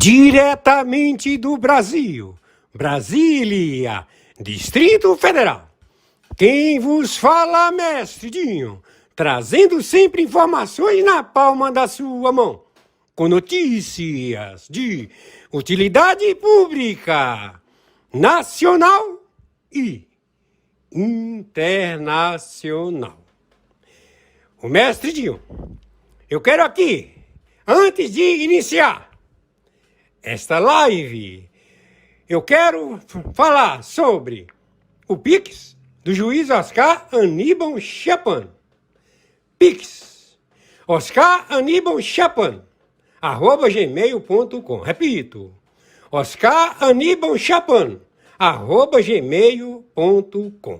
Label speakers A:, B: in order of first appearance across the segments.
A: Diretamente do Brasil, Brasília, Distrito Federal. Quem vos fala, mestre Dinho, trazendo sempre informações na palma da sua mão, com notícias de utilidade pública, nacional e internacional. O mestre Dinho, eu quero aqui, antes de iniciar esta live, eu quero falar sobre o Pix do juiz Oscar Aníbal Chapman. Pix, Oscar Aníbal Chapman, @gmail.com. Repito, Oscar Aníbal Chapman, @gmail.com.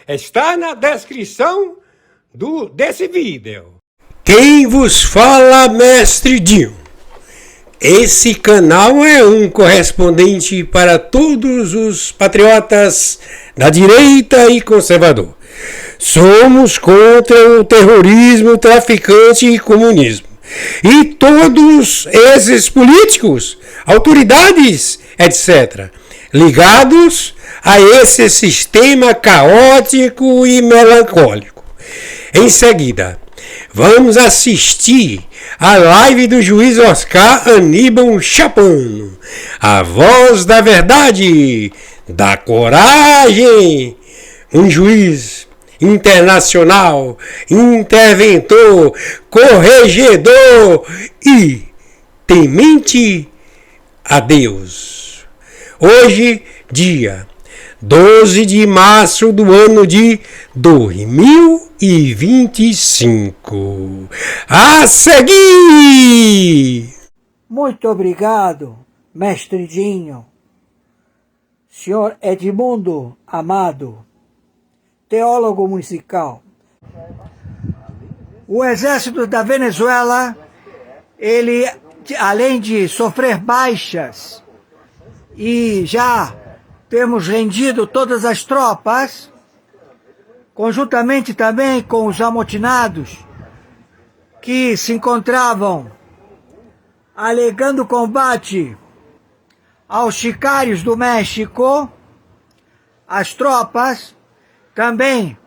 A: Está na descrição desse vídeo. Quem vos fala, mestre Dinho. Esse canal é um correspondente para todos os patriotas da direita e conservador. Somos contra o terrorismo, traficante e comunismo. E todos esses políticos, autoridades, etc., ligados a esse sistema caótico e melancólico. Em seguida, vamos assistir a live do juiz Oscar Aníbal Chapman, a voz da verdade, da coragem, um juiz internacional, interventor, corregedor e temente a Deus. Hoje, dia 12 de março do ano de 2025. A seguir!
B: Muito obrigado, mestre Dinho. Senhor Edmundo Amado, teólogo musical. O exército da Venezuela, ele, além de sofrer baixas e já temos rendido todas as tropas, conjuntamente também com os amotinados que se encontravam alegando combate aos sicários do México, as tropas também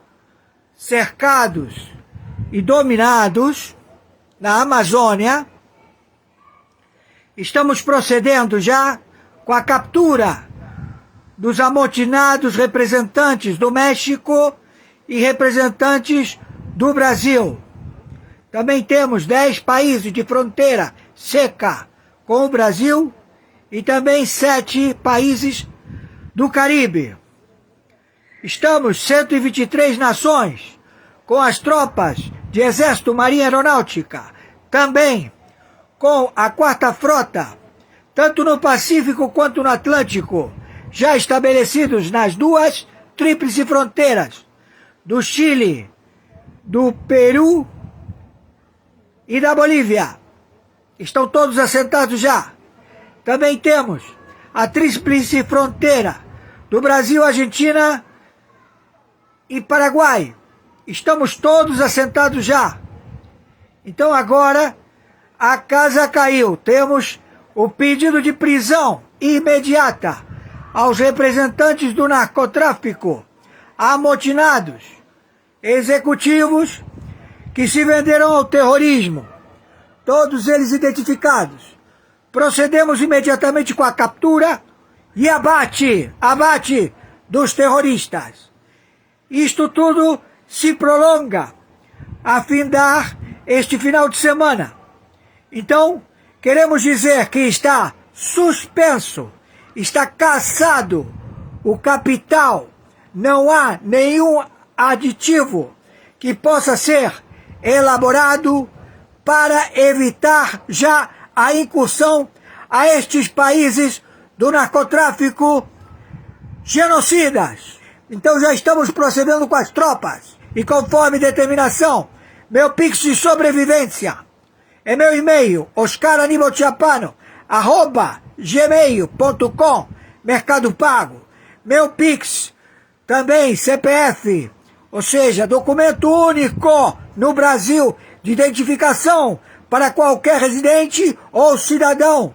B: cercados e dominados na Amazônia. Estamos procedendo já com a captura dos amotinados representantes do México e representantes do Brasil. Também temos 10 países de fronteira seca com o Brasil e também 7 países do Caribe. Estamos 123 nações com as tropas de Exército, Marinha e Aeronáutica, também com a 4ª Frota, tanto no Pacífico quanto no Atlântico, já estabelecidos nas 2 tríplices fronteiras do Chile, do Peru e da Bolívia. Estão todos assentados já. Também temos a tríplice fronteira do Brasil, Argentina e Paraguai. Estamos todos assentados já. Então agora a casa caiu. Temos o pedido de prisão imediata aos representantes do narcotráfico, amotinados, executivos que se venderam ao terrorismo, todos eles identificados. Procedemos imediatamente com a captura e abate dos terroristas. Isto tudo se prolonga a findar este final de semana. Então, queremos dizer que está suspenso, está cassado o capital, não há nenhum aditivo que possa ser elaborado para evitar já a incursão a estes países do narcotráfico genocidas. Então já estamos procedendo com as tropas e conforme determinação, meu Pix de sobrevivência é meu e-mail, oscaranibalchapano, @gmail.com, Mercado Pago. Meu Pix, também CPF, ou seja, documento único no Brasil de identificação para qualquer residente ou cidadão.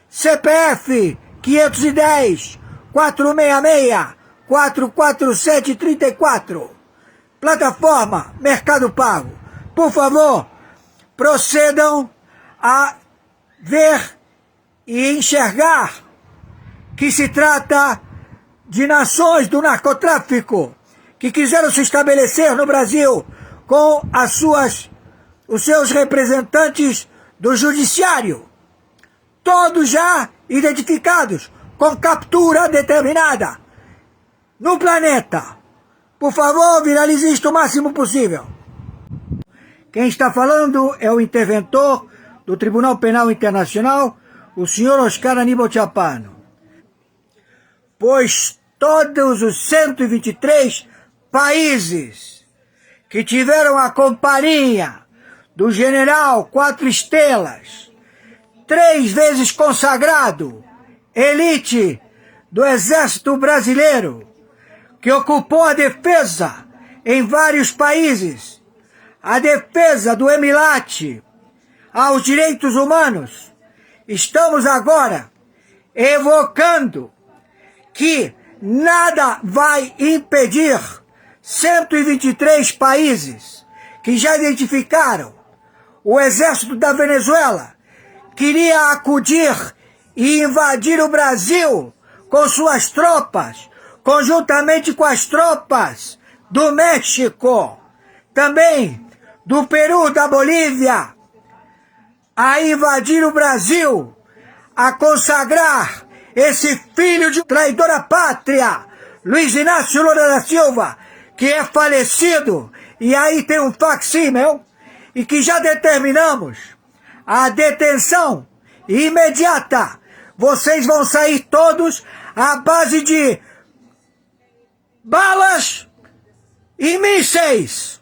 B: CPF 510 466 447 34. Plataforma Mercado Pago. Por favor, procedam a ver e enxergar que se trata de nações do narcotráfico que quiseram se estabelecer no Brasil com os seus representantes do judiciário, todos já identificados com captura determinada no planeta. Por favor, viralize isto o máximo possível. Quem está falando é o interventor do Tribunal Penal Internacional, o senhor Oscar Aníbal Chapano. Pois todos os 123 países que tiveram a companhia do general 4 estrelas, 3 vezes consagrado, elite do Exército Brasileiro, que ocupou a defesa em vários países, a defesa do Emilate aos direitos humanos, estamos agora evocando que nada vai impedir 123 países que já identificaram o exército da Venezuela queria acudir e invadir o Brasil com suas tropas, conjuntamente com as tropas do México, também do Peru, da Bolívia, a invadir o Brasil, a consagrar esse filho de traidor à pátria, Luiz Inácio Lula da Silva, que é falecido, e aí tem um facsímil, e que já determinamos a detenção imediata. Vocês vão sair todos à base de balas e mísseis.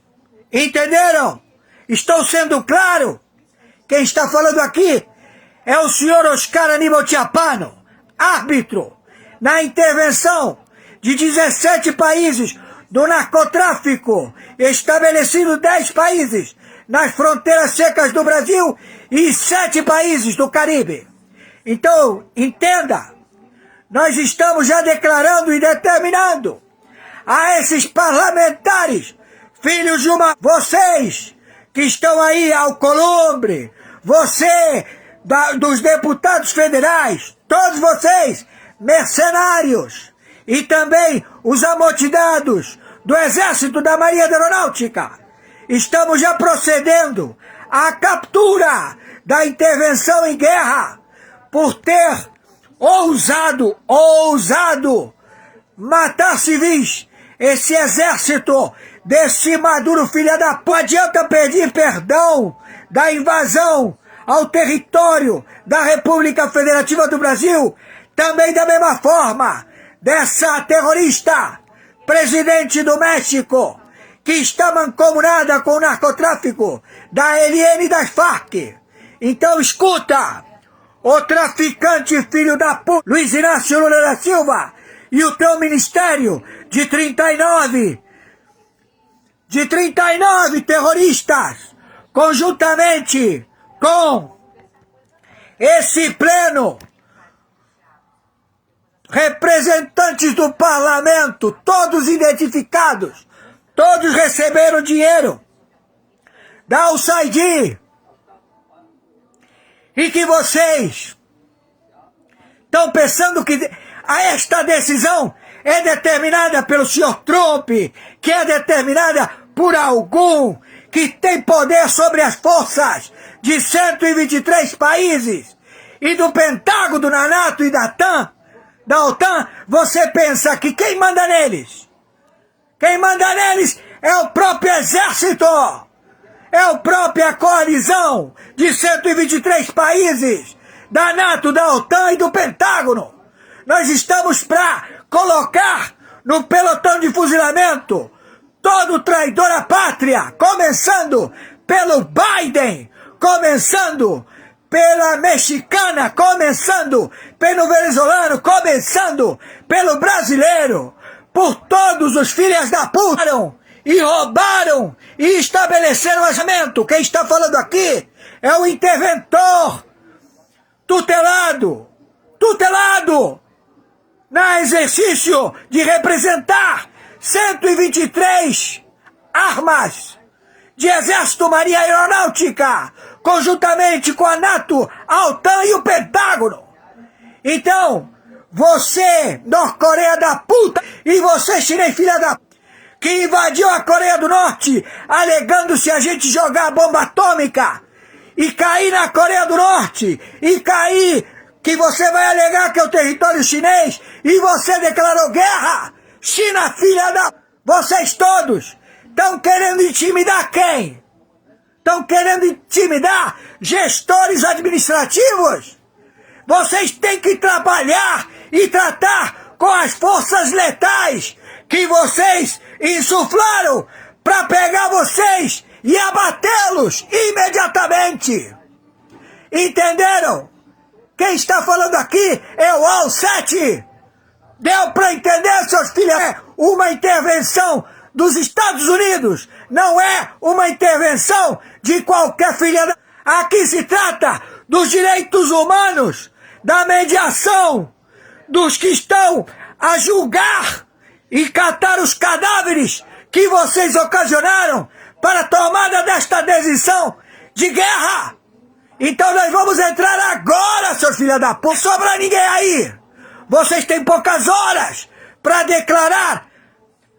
B: Entenderam? Estou sendo claro? Quem está falando aqui é o senhor Oscar Aníbal Chapano, árbitro na intervenção de 17 países do narcotráfico, estabelecido 10 países nas fronteiras secas do Brasil e 7 países do Caribe. Então, entenda, nós estamos já declarando e determinando a esses parlamentares, filhos de vocês que estão aí ao Columbre, você, dos deputados federais, todos vocês, mercenários, e também os amotinados do Exército da Marinha da Aeronáutica, estamos já procedendo à captura da intervenção em guerra por ter ousado matar civis. Esse exército desse Maduro filha da p... Não adianta pedir perdão da invasão ao território da República Federativa do Brasil, também da mesma forma, dessa terrorista, presidente do México, que está mancomunada com o narcotráfico da ELN e das Farc. Então escuta, o traficante filho da p... Luiz Inácio Lula da Silva e o teu ministério de 39 terroristas, conjuntamente com esse pleno, representantes do parlamento, todos identificados, todos receberam dinheiro da Al-Said, e que vocês estão pensando que esta decisão é determinada pelo senhor Trump, que é determinada por algum que tem poder sobre as forças de 123 países e do Pentágono, da NATO e da OTAN, você pensa que quem manda neles? Quem manda neles é o próprio exército, é a própria coalizão de 123 países da NATO, da OTAN e do Pentágono. Nós estamos para colocar no pelotão de fuzilamento todo traidor à pátria, começando pelo Biden, começando pela mexicana, começando pelo venezuelano, começando pelo brasileiro, por todos os filhos da puta e roubaram e estabeleceram o armamento. Quem está falando aqui é o interventor tutelado tutelado no exercício de representar 123 armas de Exército, Marinha e Aeronáutica, conjuntamente com a NATO, a OTAN e o Pentágono. Então, você, Norte-Coreia da puta, e você, chinês filha da puta, que invadiu a Coreia do Norte, alegando se a gente jogar bomba atômica, e cair na Coreia do Norte, e cair, que você vai alegar que é o território chinês, e você declarou guerra, China filha da... Vocês todos estão querendo intimidar quem? Estão querendo intimidar gestores administrativos? Vocês têm que trabalhar e tratar com as forças letais que vocês insuflaram para pegar vocês e abatê-los imediatamente. Entenderam? Quem está falando aqui é o Al-7. Deu para entender, seus filhos? É uma intervenção dos Estados Unidos. Não é uma intervenção de qualquer filha da... Aqui se trata dos direitos humanos, da mediação, dos que estão a julgar e catar os cadáveres que vocês ocasionaram para a tomada desta decisão de guerra. Então nós vamos entrar agora, seus filhos da puta. Não sobra ninguém aí. Vocês têm poucas horas para declarar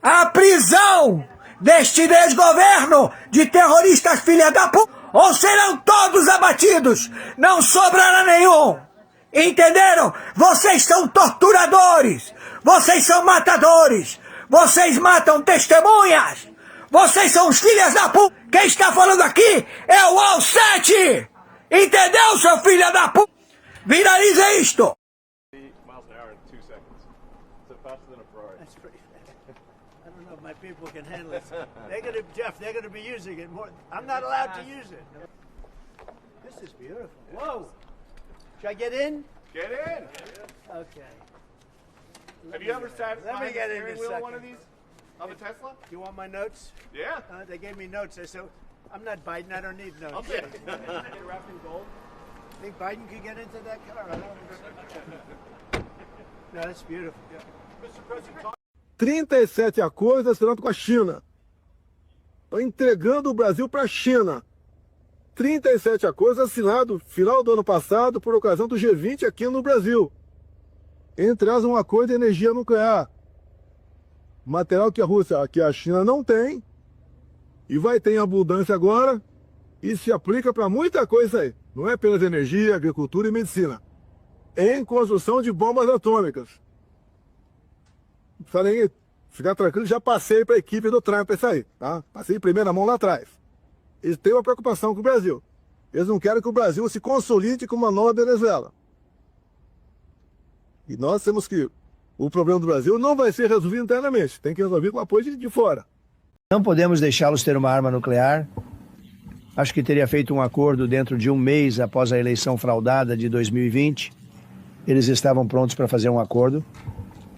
B: a prisão deste desgoverno de terroristas filha da puta, ou serão todos abatidos. Não sobrará nenhum. Entenderam? Vocês são torturadores. Vocês são matadores. Vocês matam testemunhas. Vocês são os filhos da puta. Quem está falando aqui é o Al-7. Entendeu, seu filho da puta? Viraliza isto.
C: My people can handle it. Jeff, they're gonna be using it more. I'm not allowed to use it. This is beautiful. Whoa! Should I get in?
D: Get in.
C: Okay.
D: Have you ever sat
C: Let me
D: behind
C: get
D: the
C: in
D: steering
C: a
D: wheel of
C: second.
D: one of these? Of a Tesla?
C: You want my notes?
D: Yeah.
C: They gave me notes. I said, I'm not Biden. I don't need notes.
D: Okay.
C: Wrapped in gold. Think Biden could get into that car? I don't know. No, that's beautiful.
D: Mr. President,
E: 37 acordos assinados com a China. Estão entregando o Brasil para a China. 37 acordos assinados no final do ano passado por ocasião do G20 aqui no Brasil. Entre elas um acordo de energia nuclear. Material que a Rússia, que a China não tem e vai ter em abundância agora e se aplica para muita coisa aí. Não é apenas energia, agricultura e medicina. Em construção de bombas atômicas. Não precisa nem ficar tranquilo, já passei para a equipe do Trump isso aí, tá? Passei em primeira mão lá atrás. Eles têm uma preocupação com o Brasil. Eles não querem que o Brasil se consolide como uma nova Venezuela. E nós temos que... O problema do Brasil não vai ser resolvido internamente, tem que resolver com o apoio de fora.
F: Não podemos deixá-los ter uma arma nuclear. Acho que teria feito um acordo dentro de um mês após a eleição fraudada de 2020. Eles estavam prontos para fazer um acordo.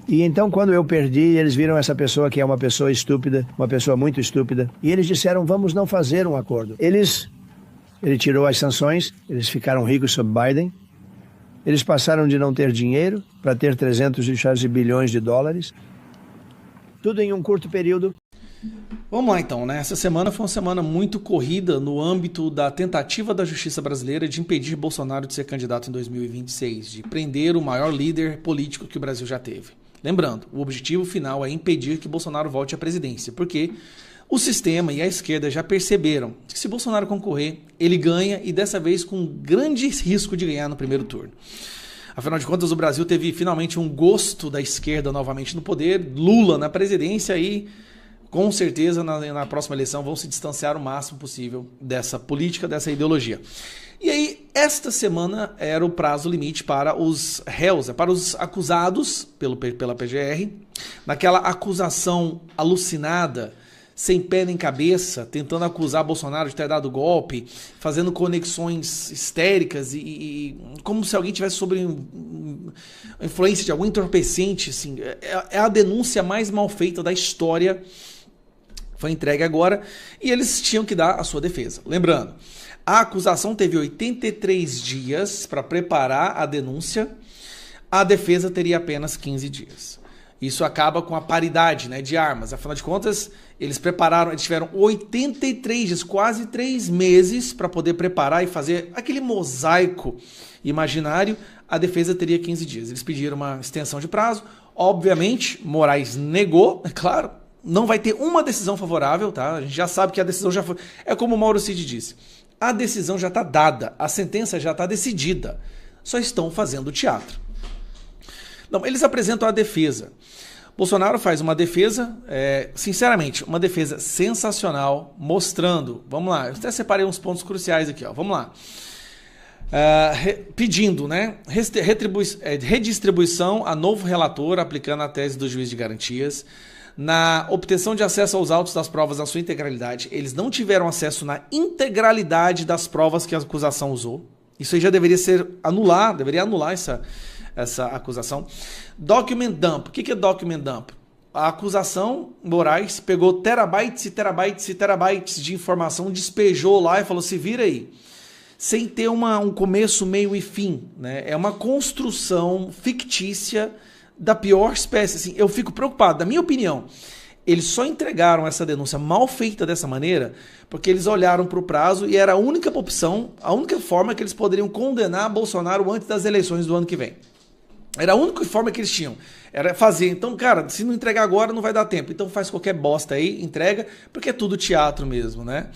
F: E então, quando eu perdi, eles viram essa pessoa que é uma pessoa estúpida, uma pessoa muito estúpida, e eles disseram, vamos não fazer um acordo. Ele tirou as sanções, eles ficaram ricos sob Biden, eles passaram de não ter dinheiro para ter 300 bilhões de dólares, tudo em um curto período.
G: Vamos lá então, né? Essa semana foi uma semana muito corrida no âmbito da tentativa da justiça brasileira de impedir Bolsonaro de ser candidato em 2026, de prender o maior líder político que o Brasil já teve. Lembrando, o objetivo final é impedir que Bolsonaro volte à presidência, porque o sistema e a esquerda já perceberam que se Bolsonaro concorrer, ele ganha e dessa vez com grande risco de ganhar no primeiro turno. Afinal de contas, o Brasil teve finalmente um gosto da esquerda novamente no poder, Lula na presidência e com certeza na próxima eleição vão se distanciar o máximo possível dessa política, dessa ideologia. E aí, esta semana era o prazo limite para os réus, para os acusados pela PGR, naquela acusação alucinada, sem pé nem cabeça, tentando acusar Bolsonaro de ter dado golpe, fazendo conexões histéricas e como se alguém tivesse sob influência de algum entorpecente. Assim, é a denúncia mais mal feita da história. Foi entregue agora e eles tinham que dar a sua defesa. Lembrando, a acusação teve 83 dias para preparar a denúncia. A defesa teria apenas 15 dias. Isso acaba com a paridade, né, de armas. Afinal de contas, eles tiveram 83 dias, quase 3 meses para poder preparar e fazer aquele mosaico imaginário. A defesa teria 15 dias. Eles pediram uma extensão de prazo. Obviamente, Moraes negou, é claro. Não vai ter uma decisão favorável, tá? A gente já sabe que a decisão já foi... É como o Mauro Cid disse. A decisão já está dada. A sentença já está decidida. Só estão fazendo teatro. Não, eles apresentam a defesa. Bolsonaro faz uma defesa, sinceramente, uma defesa sensacional, mostrando, vamos lá, eu até separei uns pontos cruciais aqui, ó, vamos lá. Pedindo, né, redistribuição a novo relator, aplicando a tese do juiz de garantias, na obtenção de acesso aos autos das provas na sua integralidade. Eles não tiveram acesso na integralidade das provas que a acusação usou. Isso aí já deveria anular essa acusação. Document dump. O que é document dump? A acusação, Moraes, pegou terabytes e terabytes e terabytes de informação, despejou lá e falou, se vira aí. Sem ter um começo, meio e fim. Né? É uma construção fictícia da pior espécie. Assim, eu fico preocupado, na minha opinião. Eles só entregaram essa denúncia mal feita dessa maneira porque eles olharam para o prazo e era a única opção, a única forma que eles poderiam condenar Bolsonaro antes das eleições do ano que vem. Era a única forma que eles tinham. Era fazer. Então, cara, se não entregar agora não vai dar tempo. Então faz qualquer bosta aí, entrega, porque é tudo teatro mesmo, né?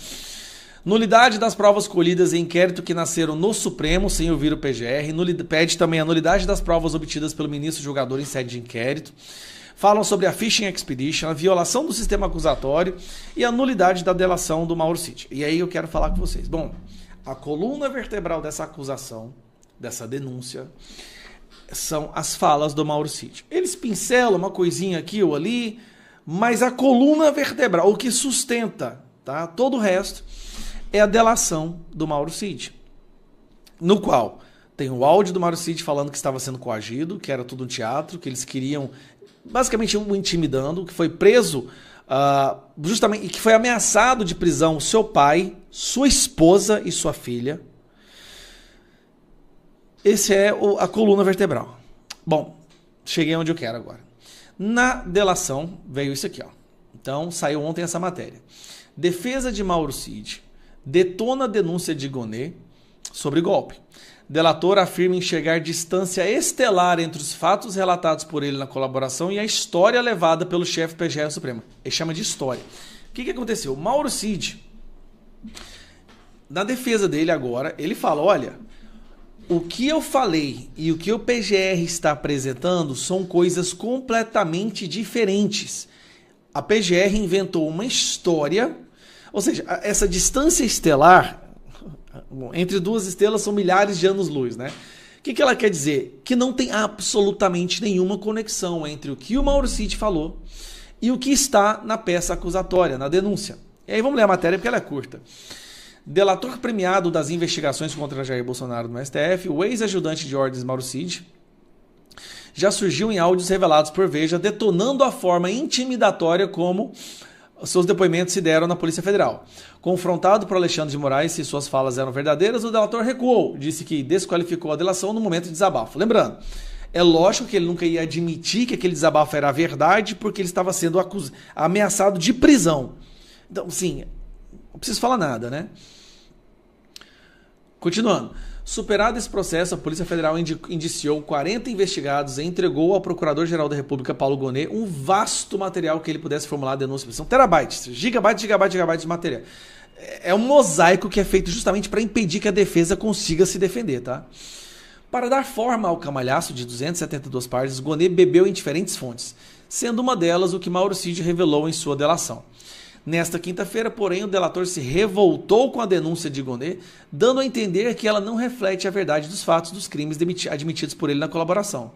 G: Nulidade das provas colhidas em inquérito que nasceram no Supremo sem ouvir o PGR. Pede também a nulidade das provas obtidas pelo ministro julgador em sede de inquérito. Falam sobre a Fishing Expedition, a violação do sistema acusatório e a nulidade da delação do Mauro Cid. E aí eu quero falar com vocês. Bom, a coluna vertebral dessa acusação, dessa denúncia, são as falas do Mauro Cid. Eles pincelam uma coisinha aqui ou ali, mas a coluna vertebral, o que sustenta, tá, todo o resto, é a delação do Mauro Cid, no qual tem o áudio do Mauro Cid falando que estava sendo coagido, que era tudo um teatro, que eles queriam basicamente o intimidando, que foi preso justamente, e que foi ameaçado de prisão o seu pai, sua esposa e sua filha. Esse é a coluna vertebral. Bom, cheguei onde eu quero agora. Na delação veio isso aqui, ó. Então saiu ontem essa matéria. Defesa de Mauro Cid detona a denúncia de Gonê sobre golpe. Delator afirma enxergar distância estelar entre os fatos relatados por ele na colaboração e a história levada pelo chefe PGR Supremo. Ele chama de história. O que aconteceu? Mauro Cid, na defesa dele agora, ele fala, olha, o que eu falei e o que o PGR está apresentando são coisas completamente diferentes. A PGR inventou uma história, ou seja, essa distância estelar... Entre duas estrelas são milhares de anos-luz, né? O que ela quer dizer? Que não tem absolutamente nenhuma conexão entre o que o Mauro Cid falou e o que está na peça acusatória, na denúncia. E aí vamos ler a matéria porque ela é curta. Delator premiado das investigações contra Jair Bolsonaro no STF, o ex-ajudante de ordens Mauro Cid, já surgiu em áudios revelados por Veja, detonando a forma intimidatória como... seus depoimentos se deram na Polícia Federal. Confrontado por Alexandre de Moraes se suas falas eram verdadeiras, o delator recuou, disse que desqualificou a delação no momento de desabafo. Lembrando, é lógico que ele nunca ia admitir que aquele desabafo era verdade, porque ele estava sendo ameaçado de prisão. Então, sim, não preciso falar nada, né? Continuando. Superado esse processo, a Polícia Federal indiciou 40 investigados e entregou ao Procurador-Geral da República, Paulo Gonê, um vasto material que ele pudesse formular a denúncia. São terabytes, gigabytes de material. É um mosaico que é feito justamente para impedir que a defesa consiga se defender, tá? Para dar forma ao camalhaço de 272 páginas, Gonê bebeu em diferentes fontes, sendo uma delas o que Mauro Cid revelou em sua delação. Nesta quinta-feira, porém, o delator se revoltou com a denúncia de Gonê, dando a entender que ela não reflete a verdade dos fatos dos crimes admitidos por ele na colaboração.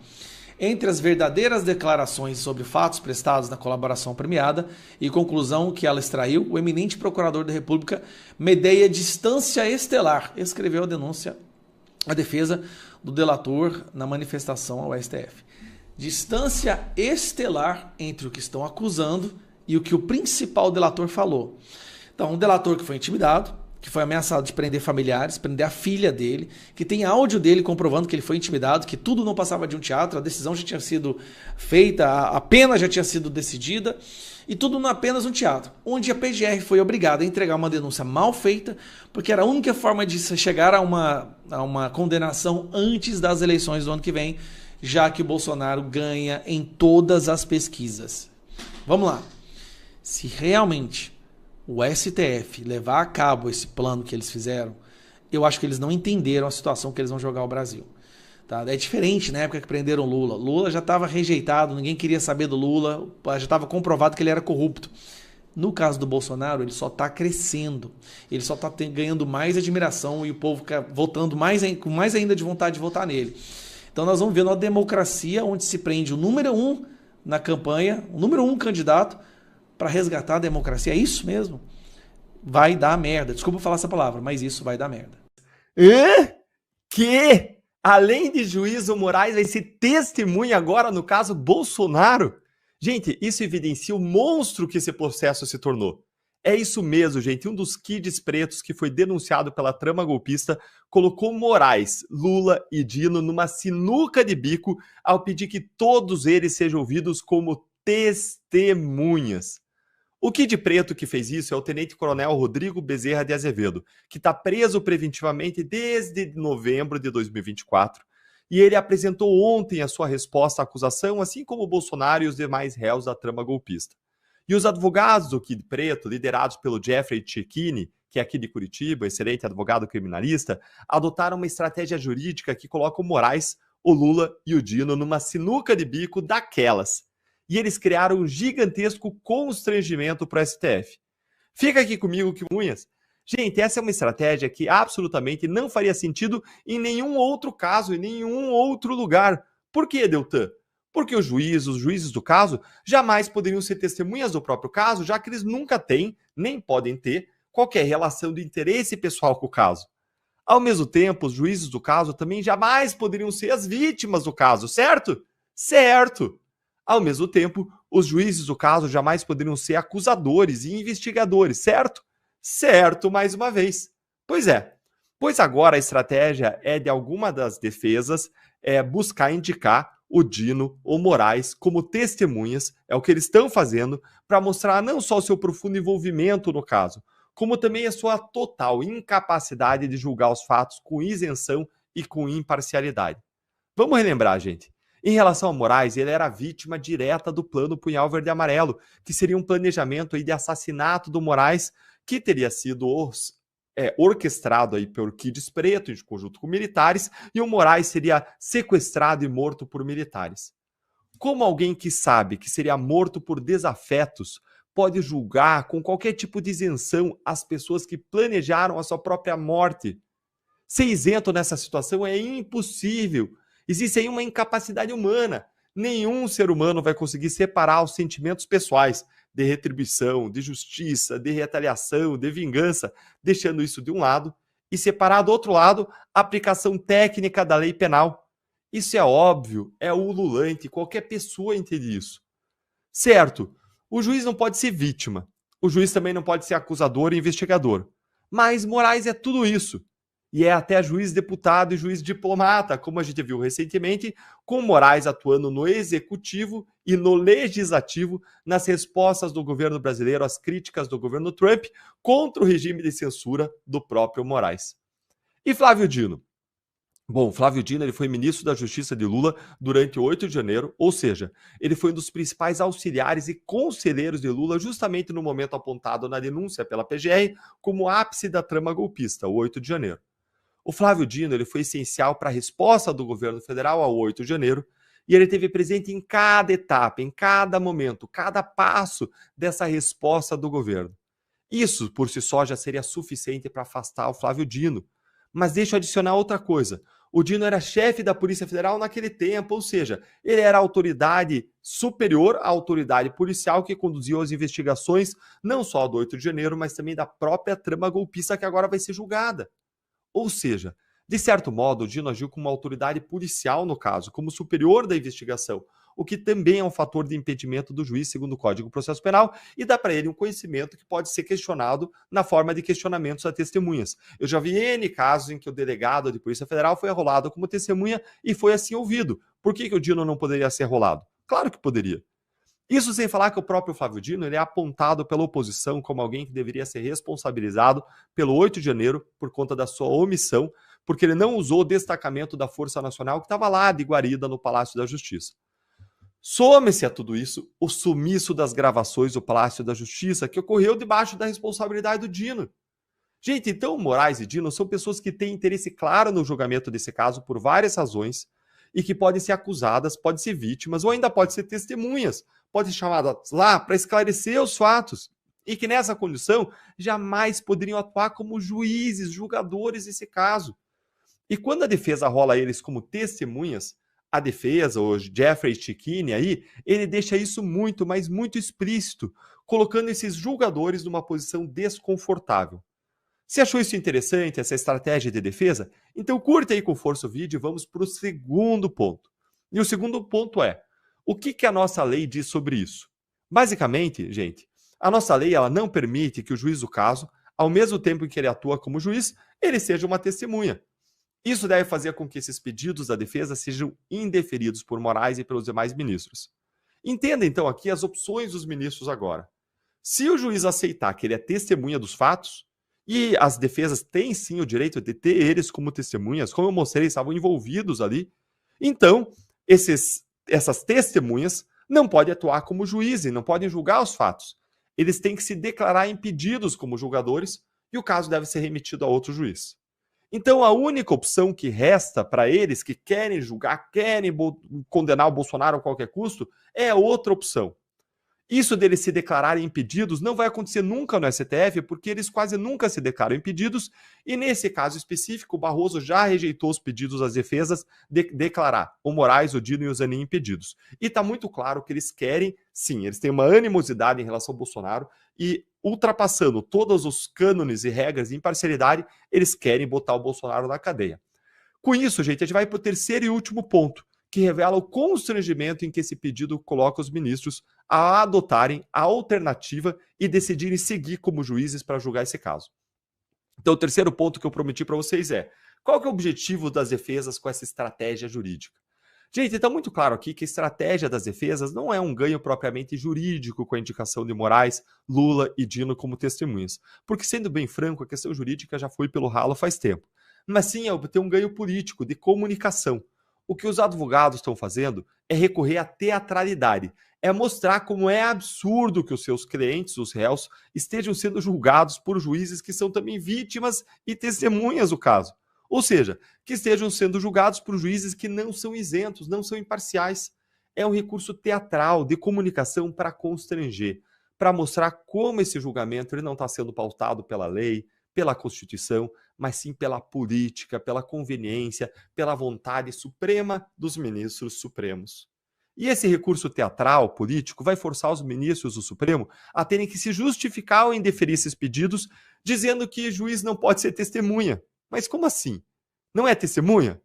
G: Entre as verdadeiras declarações sobre fatos prestados na colaboração premiada e conclusão que ela extraiu, o eminente procurador da República medeia distância estelar, escreveu a defesa do delator na manifestação ao STF. Distância estelar entre o que estão acusando e o que o principal delator falou. Então, um delator que foi intimidado, que foi ameaçado de prender familiares, prender a filha dele, que tem áudio dele comprovando que ele foi intimidado, que tudo não passava de um teatro, a decisão já tinha sido feita, a pena já tinha sido decidida, e tudo não apenas um teatro, onde a PGR foi obrigada a entregar uma denúncia mal feita, porque era a única forma de chegar a uma condenação antes das eleições do ano que vem, já que o Bolsonaro ganha em todas as pesquisas. Vamos lá. Se realmente o STF levar a cabo esse plano que eles fizeram, eu acho que eles não entenderam a situação que eles vão jogar o Brasil. Tá? É diferente na época que prenderam Lula. Lula já estava rejeitado, ninguém queria saber do Lula, já estava comprovado que ele era corrupto. No caso do Bolsonaro, ele só está crescendo, ele só está ganhando mais admiração e o povo fica votando com mais ainda de vontade de votar nele. Então nós vamos ver uma democracia onde se prende o número 1 na campanha, o número 1 candidato, para resgatar a democracia. É isso mesmo. Vai dar merda. Desculpa falar essa palavra, mas isso vai dar merda.
H: Que, além de juiz, o Moraes vai ser testemunha agora no caso Bolsonaro? Gente, isso evidencia o monstro que esse processo se tornou. É isso mesmo, gente. Um dos kids pretos que foi denunciado pela trama golpista colocou Moraes, Lula e Dino numa sinuca de bico ao pedir que todos eles sejam ouvidos como testemunhas. O kid preto que fez isso é o tenente-coronel Rodrigo Bezerra de Azevedo, que está preso preventivamente desde novembro de 2024. E ele apresentou ontem a sua resposta à acusação, assim como o Bolsonaro e os demais réus da trama golpista. E os advogados do Kid Preto, liderados pelo Jeffrey Cecchini, que é aqui de Curitiba, excelente advogado criminalista, adotaram uma estratégia jurídica que coloca o Moraes, o Lula e o Dino numa sinuca de bico daquelas. E eles criaram um gigantesco constrangimento para o STF. Fica aqui comigo que unhas. Gente, essa é uma estratégia que absolutamente não faria sentido em nenhum outro caso, em nenhum outro lugar. Por que, Deltan? Porque os juízes do caso, jamais poderiam ser testemunhas do próprio caso, já que eles nunca têm, nem podem ter, qualquer relação de interesse pessoal com o caso. Ao mesmo tempo, os juízes do caso também jamais poderiam ser as vítimas do caso, certo? Certo! Ao mesmo tempo, os juízes do caso jamais poderiam ser acusadores e investigadores, certo? Certo, mais uma vez. Pois é. Pois agora a estratégia é de alguma das defesas buscar indicar o Dino ou Moraes como testemunhas, é o que eles estão fazendo, para mostrar não só o seu profundo envolvimento no caso, como também a sua total incapacidade de julgar os fatos com isenção e com imparcialidade. Vamos relembrar, gente. Em relação a Moraes, ele era vítima direta do plano Punhal Verde e Amarelo, que seria um planejamento aí de assassinato do Moraes, que teria sido orquestrado aí por Kids Preto, em conjunto com militares, e o Moraes seria sequestrado e morto por militares. Como alguém que sabe que seria morto por desafetos pode julgar com qualquer tipo de isenção as pessoas que planejaram a sua própria morte? Ser isento nessa situação é impossível. Existe aí uma incapacidade humana. Nenhum ser humano vai conseguir separar os sentimentos pessoais de retribuição, de justiça, de retaliação, de vingança, deixando isso de um lado, e separar do outro lado a aplicação técnica da lei penal. Isso é óbvio, é ululante, qualquer pessoa entende isso. Certo, o juiz não pode ser vítima, o juiz também não pode ser acusador e investigador, mas Moraes é tudo isso. E é até juiz deputado e juiz diplomata, como a gente viu recentemente, com Moraes atuando no executivo e no legislativo nas respostas do governo brasileiro às críticas do governo Trump contra o regime de censura do próprio Moraes. E Flávio Dino? Bom, Flávio Dino ele foi ministro da Justiça de Lula durante o 8 de janeiro, ou seja, ele foi um dos principais auxiliares e conselheiros de Lula justamente no momento apontado na denúncia pela PGR como ápice da trama golpista, o 8 de janeiro. O Flávio Dino ele foi essencial para a resposta do governo federal ao 8 de janeiro e ele esteve presente em cada etapa, em cada momento, cada passo dessa resposta do governo. Isso, por si só, já seria suficiente para afastar o Flávio Dino. Mas deixa eu adicionar outra coisa. O Dino era chefe da Polícia Federal naquele tempo, ou seja, ele era a autoridade superior à autoridade policial que conduziu as investigações não só do 8 de janeiro, mas também da própria trama golpista que agora vai ser julgada. Ou seja, de certo modo, o Dino agiu como uma autoridade policial no caso, como superior da investigação, o que também é um fator de impedimento do juiz, segundo o Código de Processo Penal, e dá para ele um conhecimento que pode ser questionado na forma de questionamentos a testemunhas. Eu já vi N casos em que o delegado de Polícia Federal foi arrolado como testemunha e foi assim ouvido. Por que o Dino não poderia ser arrolado? Claro que poderia. Isso sem falar que o próprio Flávio Dino ele é apontado pela oposição como alguém que deveria ser responsabilizado pelo 8 de janeiro por conta da sua omissão, porque ele não usou o destacamento da Força Nacional que estava lá de guarida no Palácio da Justiça. Some-se a tudo isso o sumiço das gravações do Palácio da Justiça que ocorreu debaixo da responsabilidade do Dino. Gente, então Moraes e Dino são pessoas que têm interesse claro no julgamento desse caso por várias razões e que podem ser acusadas, podem ser vítimas ou ainda podem ser testemunhas, podem ser chamadas lá para esclarecer os fatos e que nessa condição jamais poderiam atuar como juízes, julgadores desse caso. E quando a defesa rola eles como testemunhas, a defesa, o Jeffrey Cicchini aí, ele deixa isso muito, mas muito explícito, colocando esses julgadores numa posição desconfortável. Se achou isso interessante, essa estratégia de defesa? Então curta aí com força o vídeo e vamos para o segundo ponto. E o segundo ponto é, o que a nossa lei diz sobre isso? Basicamente, gente, a nossa lei ela não permite que o juiz do caso, ao mesmo tempo em que ele atua como juiz, ele seja uma testemunha. Isso deve fazer com que esses pedidos da defesa sejam indeferidos por Moraes e pelos demais ministros. Entenda, então, aqui as opções dos ministros agora. Se o juiz aceitar que ele é testemunha dos fatos, e as defesas têm sim o direito de ter eles como testemunhas, como eu mostrei, estavam envolvidos ali, então essas testemunhas não podem atuar como juízes, não podem julgar os fatos. Eles têm que se declarar impedidos como julgadores e o caso deve ser remetido a outro juiz. Então, a única opção que resta para eles que querem julgar, querem condenar o Bolsonaro a qualquer custo, é outra opção. Isso deles se declararem impedidos não vai acontecer nunca no STF, porque eles quase nunca se declaram impedidos, e nesse caso específico, o Barroso já rejeitou os pedidos das defesas de declarar o Moraes, o Dino e o Zanin impedidos. E está muito claro que eles querem, sim, eles têm uma animosidade em relação ao Bolsonaro, e ultrapassando todos os cânones e regras de imparcialidade, eles querem botar o Bolsonaro na cadeia. Com isso, gente, a gente vai para o terceiro e último ponto, que revela o constrangimento em que esse pedido coloca os ministros a adotarem a alternativa e decidirem seguir como juízes para julgar esse caso. Então, o terceiro ponto que eu prometi para vocês é, qual que é o objetivo das defesas com essa estratégia jurídica? Gente, está muito claro aqui que a estratégia das defesas não é um ganho propriamente jurídico com a indicação de Moraes, Lula e Dino como testemunhas. Porque, sendo bem franco, a questão jurídica já foi pelo ralo faz tempo. Mas sim é obter um ganho político, de comunicação. O que os advogados estão fazendo é recorrer à teatralidade, é mostrar como é absurdo que os seus clientes, os réus, estejam sendo julgados por juízes que são também vítimas e testemunhas do caso. Ou seja, que estejam sendo julgados por juízes que não são isentos, não são imparciais. É um recurso teatral de comunicação para constranger, para mostrar como esse julgamento ele não está sendo pautado pela lei, pela Constituição, mas sim pela política, pela conveniência, pela vontade suprema dos ministros supremos. E esse recurso teatral, político, vai forçar os ministros do Supremo a terem que se justificar ao indeferir esses pedidos, dizendo que juiz não pode ser testemunha. Mas como assim? Não é testemunha?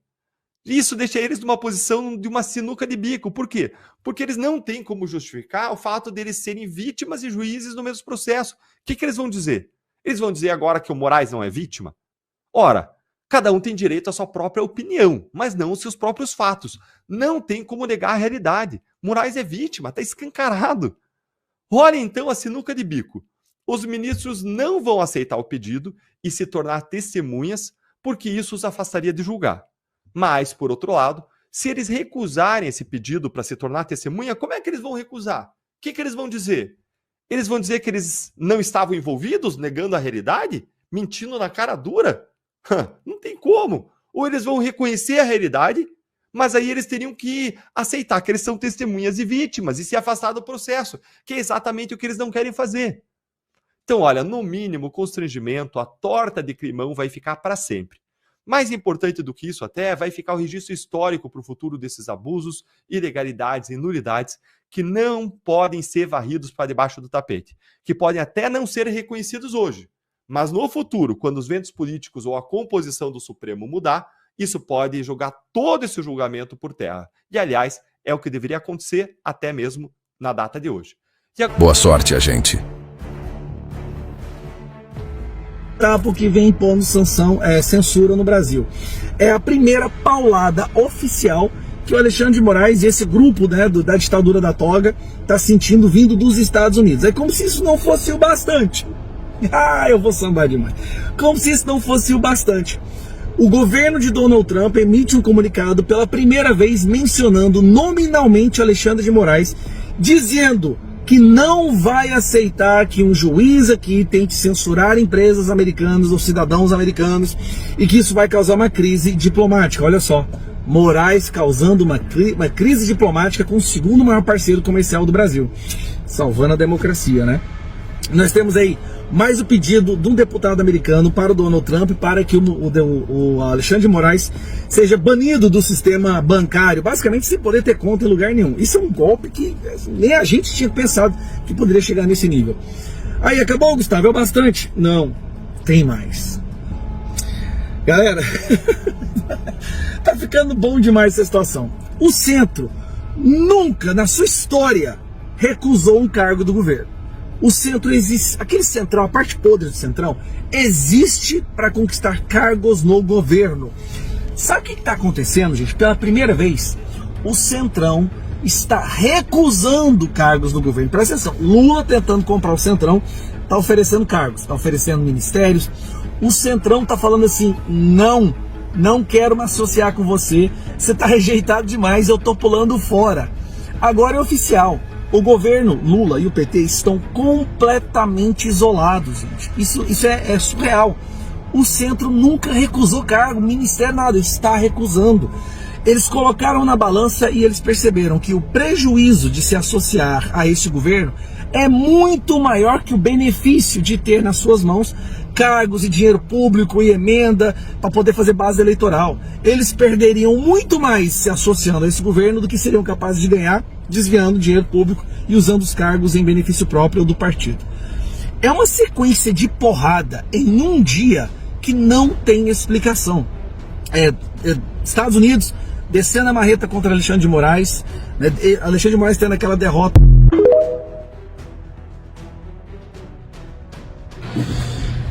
H: Isso deixa eles numa posição de uma sinuca de bico. Por quê? Porque eles não têm como justificar o fato deles serem vítimas e juízes no mesmo processo. O que eles vão dizer? Eles vão dizer agora que o Moraes não é vítima? Ora, cada um tem direito à sua própria opinião, mas não os seus próprios fatos. Não tem como negar a realidade. Moraes é vítima, está escancarado. Olha então a sinuca de bico. Os ministros não vão aceitar o pedido e se tornar testemunhas, porque isso os afastaria de julgar. Mas, por outro lado, se eles recusarem esse pedido para se tornar testemunha, como é que eles vão recusar? O que eles vão dizer? Eles vão dizer que eles não estavam envolvidos, negando a realidade? Mentindo na cara dura? Não tem como. Ou eles vão reconhecer a realidade, mas aí eles teriam que aceitar que eles são testemunhas e vítimas e se afastar do processo, que é exatamente o que eles não querem fazer. Então, olha, no mínimo, o constrangimento, a torta de climão vai ficar para sempre. Mais importante do que isso até, vai ficar o registro histórico para o futuro desses abusos, ilegalidades e nulidades que não podem ser varridos para debaixo do tapete, que podem até não ser reconhecidos hoje, mas no futuro, quando os ventos políticos ou a composição do Supremo mudar, isso pode jogar todo esse julgamento por terra. E, aliás, é o que deveria acontecer até mesmo na data de hoje.
I: Boa sorte, agente.
J: Que vem impondo censura no Brasil. É a primeira paulada oficial que o Alexandre de Moraes e esse grupo, né, da ditadura da toga está sentindo vindo dos Estados Unidos. É como se isso não fosse o bastante. Eu vou sambar demais. Como se isso não fosse o bastante. O governo de Donald Trump emite um comunicado pela primeira vez mencionando nominalmente Alexandre de Moraes, dizendo que não vai aceitar que um juiz aqui tente censurar empresas americanas ou cidadãos americanos e que isso vai causar uma crise diplomática. Olha só, Moraes causando uma crise diplomática com o segundo maior parceiro comercial do Brasil. Salvando a democracia, né? Nós temos aí mais o pedido de um deputado americano para o Donald Trump para que o Alexandre de Moraes seja banido do sistema bancário, basicamente sem poder ter conta em lugar nenhum. Isso é um golpe que nem a gente tinha pensado que poderia chegar nesse nível. Aí, acabou, Gustavo? É o bastante? Não, tem mais. Galera, tá ficando bom demais essa situação. O centro nunca, na sua história, recusou um cargo do governo. O centro existe, aquele centrão, a parte podre do centrão, existe para conquistar cargos no governo. Sabe o que está acontecendo, gente? Pela primeira vez, o centrão está recusando cargos no governo. Presta atenção, Lula tentando comprar o centrão, está oferecendo cargos, está oferecendo ministérios. O centrão está falando assim, não quero me associar com você, você está rejeitado demais, eu estou pulando fora. Agora é oficial. O governo Lula e o PT estão completamente isolados, gente. Isso é surreal. O centro nunca recusou cargo, o ministério nada, está recusando. Eles colocaram na balança e eles perceberam que o prejuízo de se associar a este governo é muito maior que o benefício de ter nas suas mãos cargos e dinheiro público e emenda para poder fazer base eleitoral. Eles perderiam muito mais se associando a esse governo do que seriam capazes de ganhar desviando dinheiro público e usando os cargos em benefício próprio do partido. É uma sequência de porrada em um dia que não tem explicação. Estados Unidos descendo a marreta contra Alexandre de Moraes, né, Alexandre de Moraes tendo aquela derrota.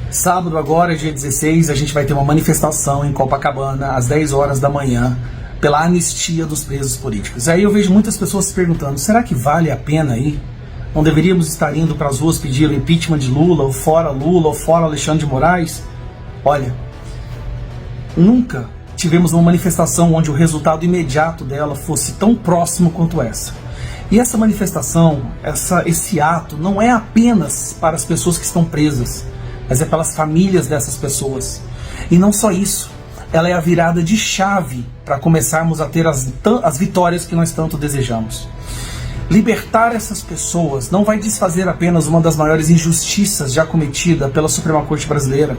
J: Sábado agora, dia 16, a gente vai ter uma manifestação em Copacabana às 10 horas da manhã pela anistia dos presos políticos. Aí eu vejo muitas pessoas se perguntando, será que vale a pena ir? Não deveríamos estar indo para as ruas pedir o impeachment de Lula, ou fora Alexandre de Moraes? Olha, nunca tivemos uma manifestação onde o resultado imediato dela fosse tão próximo quanto essa. E essa manifestação, esse ato, não é apenas para as pessoas que estão presas, mas é pelas famílias dessas pessoas. E não só isso, ela é a virada de chave para começarmos a ter as vitórias que nós tanto desejamos. Libertar essas pessoas não vai desfazer apenas uma das maiores injustiças já cometida pela Suprema Corte Brasileira,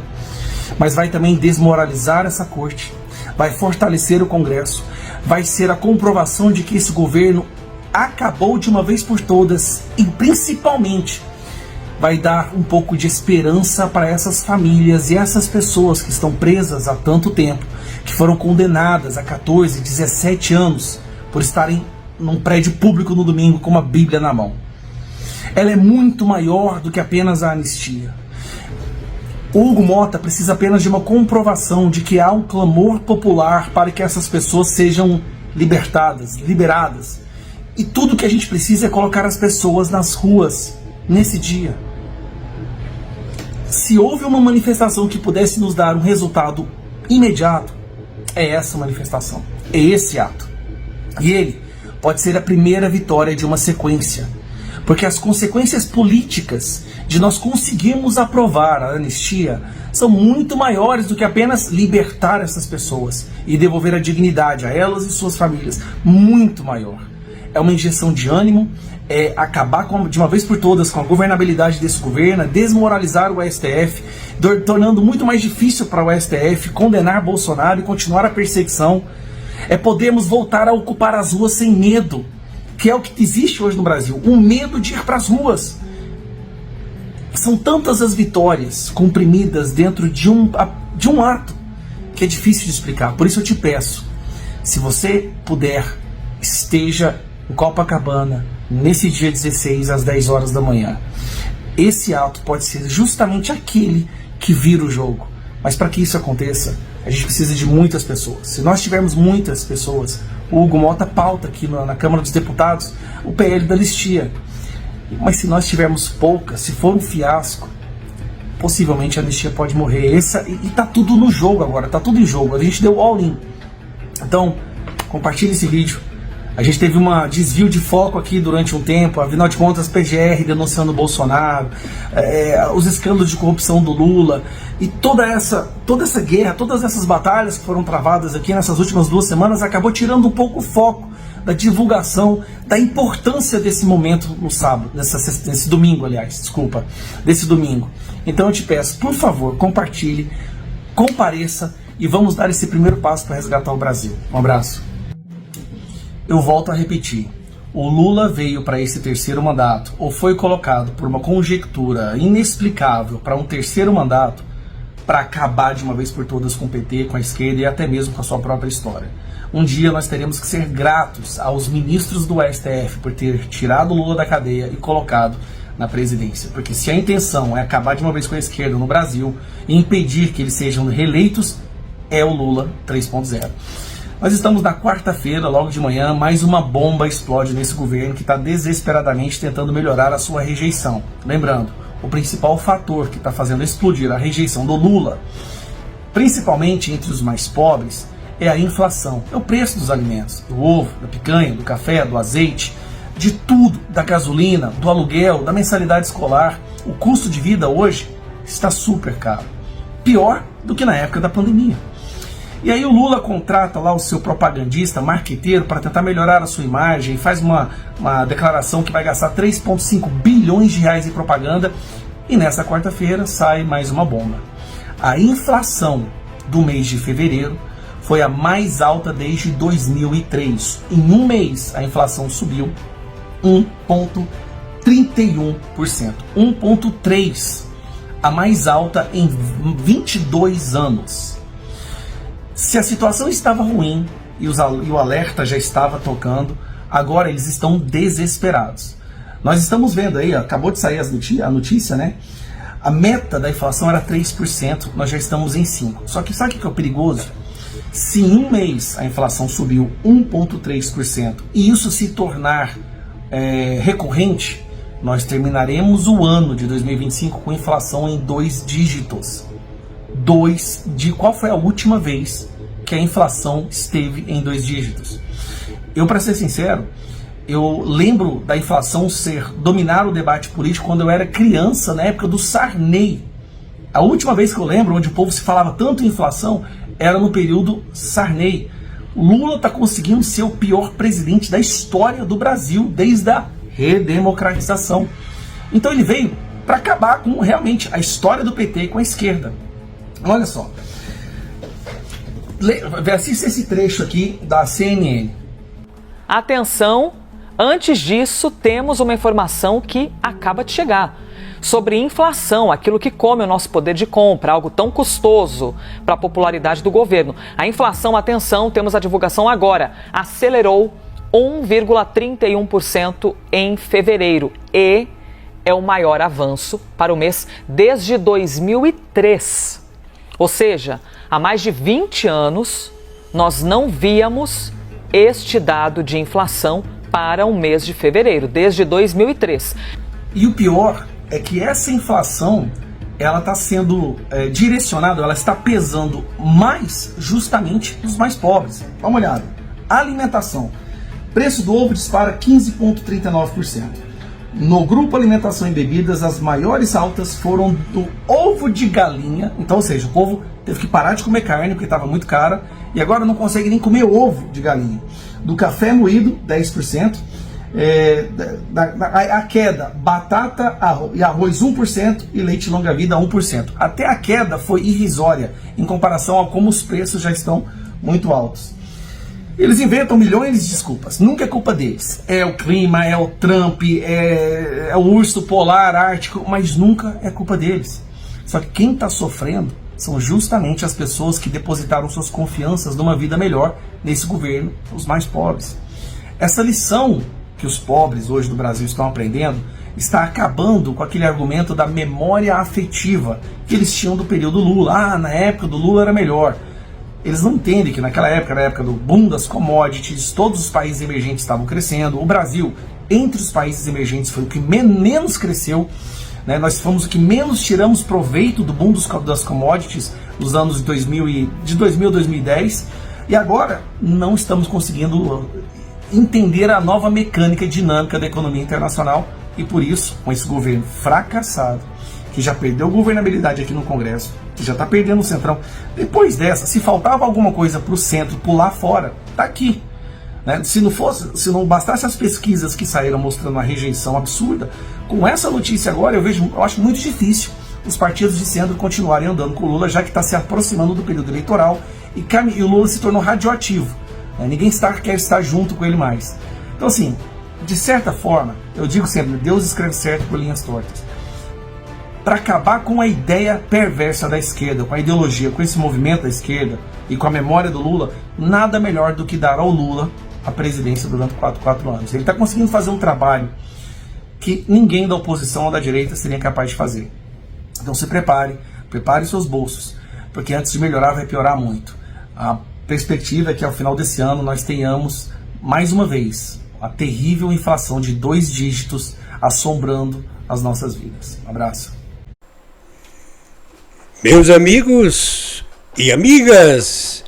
J: mas vai também desmoralizar essa corte, vai fortalecer o Congresso, vai ser a comprovação de que esse governo acabou de uma vez por todas e principalmente vai dar um pouco de esperança para essas famílias e essas pessoas que estão presas há tanto tempo, que foram condenadas a 14, 17 anos por estarem num prédio público no domingo com uma Bíblia na mão. Ela é muito maior do que apenas a anistia. O Hugo Mota precisa apenas de uma comprovação de que há um clamor popular para que essas pessoas sejam libertadas, liberadas. E tudo que a gente precisa é colocar as pessoas nas ruas nesse dia. Se houve uma manifestação que pudesse nos dar um resultado imediato, é essa manifestação, é esse ato. E ele pode ser a primeira vitória de uma sequência, porque as consequências políticas de nós conseguirmos aprovar a anistia são muito maiores do que apenas libertar essas pessoas e devolver a dignidade a elas e suas famílias. Muito maior. É uma injeção de ânimo, é acabar de uma vez por todas com a governabilidade desse governo, desmoralizar o STF, tornando muito mais difícil para o STF condenar Bolsonaro e continuar a perseguição. É podermos voltar a ocupar as ruas sem medo, que é o que existe hoje no Brasil, um medo de ir para as ruas. São tantas as vitórias comprimidas dentro de um ato que é difícil de explicar. Por isso eu te peço, se você puder esteja em Copacabana nesse dia 16 às 10 horas da manhã. Esse ato pode ser justamente aquele que vira o jogo. Mas para que isso aconteça, a gente precisa de muitas pessoas. Se nós tivermos muitas pessoas, o Hugo Mota pauta aqui na Câmara dos Deputados o PL da anistia. Mas se nós tivermos poucas, se for um fiasco, possivelmente a anistia pode morrer. E tá tudo no jogo agora, tá tudo em jogo. A gente deu all-in. Então, compartilhe esse vídeo. A gente teve um desvio de foco aqui durante um tempo, afinal de contas, PGR denunciando o Bolsonaro, os escândalos de corrupção do Lula, e toda essa guerra, todas essas batalhas que foram travadas aqui nessas últimas 2 semanas, acabou tirando um pouco o foco da divulgação, da importância desse momento no sábado, nesse domingo, desse domingo. Então eu te peço, por favor, compartilhe, compareça e vamos dar esse primeiro passo para resgatar o Brasil. Um abraço. Eu volto a repetir, o Lula veio para esse terceiro mandato, ou foi colocado por uma conjectura inexplicável para um terceiro mandato, para acabar de uma vez por todas com o PT, com a esquerda e até mesmo com a sua própria história. Um dia nós teremos que ser gratos aos ministros do STF por ter tirado o Lula da cadeia e colocado na presidência. Porque se a intenção é acabar de uma vez com a esquerda no Brasil e impedir que eles sejam reeleitos, é o Lula 3.0. Nós estamos na quarta-feira, logo de manhã, mais uma bomba explode nesse governo que está desesperadamente tentando melhorar a sua rejeição. Lembrando, o principal fator que está fazendo explodir a rejeição do Lula, principalmente entre os mais pobres, é a inflação. É o preço dos alimentos, do ovo, da picanha, do café, do azeite, de tudo, da gasolina, do aluguel, da mensalidade escolar. O custo de vida hoje está super caro. Pior do que na época da pandemia. E aí o Lula contrata lá o seu propagandista, marqueteiro, para tentar melhorar a sua imagem, faz uma declaração que vai gastar 3,5 bilhões de reais em propaganda, e nessa quarta-feira sai mais uma bomba. A inflação do mês de fevereiro foi a mais alta desde 2003. Em um mês, a inflação subiu 1,31%. 1,3%. A mais alta em 22 anos. Se a situação estava ruim e o alerta já estava tocando, agora eles estão desesperados. Nós estamos vendo aí, acabou de sair a notícia, né? A meta da inflação era 3%, nós já estamos em 5%. Só que sabe o que é o perigoso? Se em um mês a inflação subiu 1,3% e isso se tornar recorrente, nós terminaremos o ano de 2025 com inflação em 2 dígitos. Qual foi a última vez que a inflação esteve em 2 dígitos? Eu, para ser sincero, eu lembro da inflação dominar o debate político quando eu era criança, na época do Sarney. A última vez que eu lembro onde o povo se falava tanto em inflação era no período Sarney. Lula está conseguindo ser o pior presidente da história do Brasil desde a redemocratização. Então ele veio para acabar com realmente a história do PT com a esquerda. Olha só, assista esse trecho aqui da CNN.
K: Atenção, antes disso temos uma informação que acaba de chegar. Sobre inflação, aquilo que come o nosso poder de compra, algo tão custoso para a popularidade do governo. A inflação, atenção, temos a divulgação agora, acelerou 1,31% em fevereiro e é o maior avanço para o mês desde 2003. Ou seja, há mais de 20 anos nós não víamos este dado de inflação para o mês de fevereiro, desde 2003.
J: E o pior é que essa inflação, ela está sendo direcionada, ela está pesando mais justamente nos mais pobres. Dá uma olhada. Alimentação. Preço do ovo dispara 15,39%. No grupo alimentação e bebidas, as maiores altas foram do ovo de galinha. Então, ou seja, o povo teve que parar de comer carne porque estava muito cara e agora não consegue nem comer ovo de galinha. Do café moído, 10%. A queda, batata e arroz 1% e leite longa-vida 1%. Até a queda foi irrisória em comparação a como os preços já estão muito altos. Eles inventam milhões de desculpas, nunca é culpa deles. É o clima, é o Trump, é o urso polar ártico, mas nunca é culpa deles. Só que quem está sofrendo são justamente as pessoas que depositaram suas confianças numa vida melhor nesse governo, os mais pobres. Essa lição que os pobres hoje do Brasil estão aprendendo está acabando com aquele argumento da memória afetiva que eles tinham do período Lula. Ah, na época do Lula era melhor. Eles não entendem que naquela época, na época do boom das commodities, todos os países emergentes estavam crescendo. O Brasil, entre os países emergentes, foi o que menos cresceu. Né? Nós fomos o que menos tiramos proveito do boom das commodities nos anos de 2000 a 2010. E agora não estamos conseguindo entender a nova mecânica e dinâmica da economia internacional. E por isso, com esse governo fracassado, que já perdeu governabilidade aqui no Congresso, que já está perdendo o Centrão, depois dessa, se faltava alguma coisa para o centro pular fora, tá aqui. Né? Se não bastasse as pesquisas que saíram mostrando uma rejeição absurda, com essa notícia agora eu acho muito difícil os partidos de centro continuarem andando com o Lula, já que está se aproximando do período eleitoral e o Lula se tornou radioativo. Né? Ninguém quer estar junto com ele mais. Então assim, de certa forma, eu digo sempre, Deus escreve certo por linhas tortas. Para acabar com a ideia perversa da esquerda, com a ideologia, com esse movimento da esquerda e com a memória do Lula, nada melhor do que dar ao Lula a presidência durante 4 anos. Ele está conseguindo fazer um trabalho que ninguém da oposição ou da direita seria capaz de fazer. Então se prepare seus bolsos, porque antes de melhorar vai piorar muito. A perspectiva é que ao final desse ano nós tenhamos, mais uma vez, a terrível inflação de 2 dígitos assombrando as nossas vidas. Um abraço.
A: Meus amigos e amigas,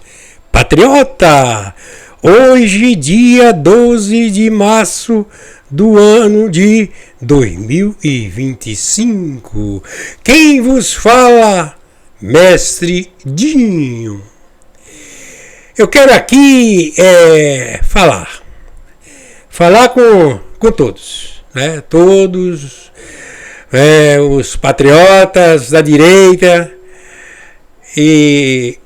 A: patriota, hoje dia 12 de março do ano de 2025, quem vos fala, Mestre Dinho. Eu quero aqui falar com todos, né? Todos os patriotas da direita e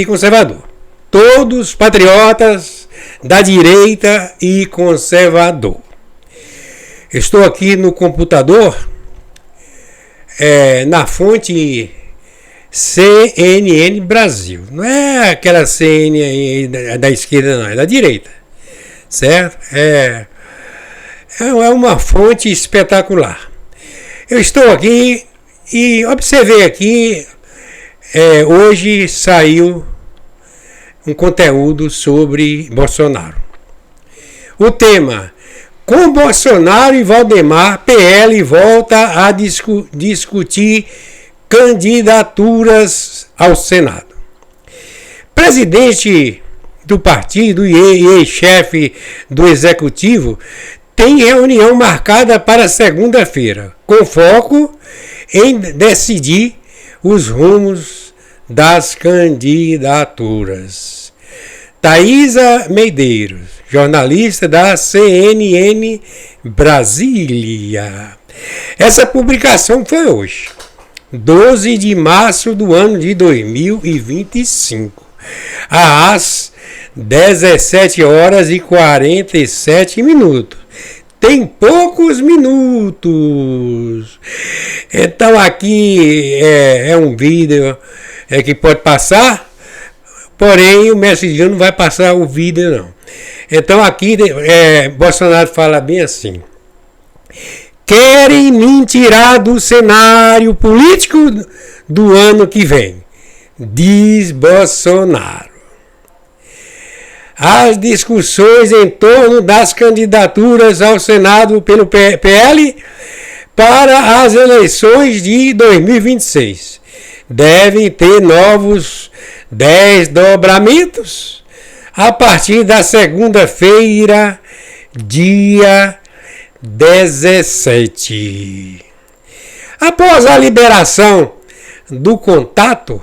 A: conservador. Todos patriotas da direita e conservador. Estou aqui no computador, na fonte CNN Brasil. Não é aquela CNN da esquerda, não, é da direita. Certo? É uma fonte espetacular. Eu estou aqui e observei aqui, hoje saiu um conteúdo sobre Bolsonaro. O tema: com Bolsonaro e Valdemar, PL volta a discutir candidaturas ao Senado. Presidente do partido e ex-chefe do executivo tem reunião marcada para segunda-feira, com foco em decidir os rumos das candidaturas. Thaisa Medeiros, jornalista da CNN Brasília. Essa publicação foi hoje, 12 de março do ano de 2025, às 17 horas e 47 minutos. Tem poucos minutos. Então aqui é um vídeo que pode passar, porém o Mestre Dinho não vai passar o vídeo não. Então aqui Bolsonaro fala bem assim: querem me tirar do cenário político do ano que vem, diz Bolsonaro. As discussões em torno das candidaturas ao Senado pelo PL para as eleições de 2026 devem ter novos desdobramentos a partir da segunda-feira, dia 17. Após a liberação do contato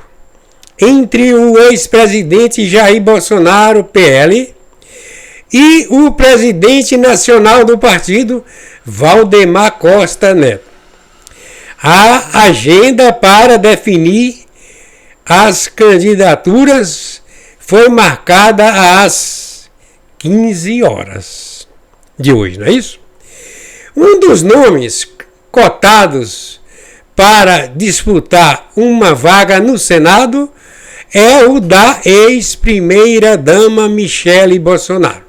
A: entre o ex-presidente Jair Bolsonaro, PL, e o presidente nacional do partido, Valdemar Costa Neto, a agenda para definir as candidaturas foi marcada às 15 horas de hoje, não é isso? Um dos nomes cotados para disputar uma vaga no Senado é o da ex-primeira-dama Michele Bolsonaro.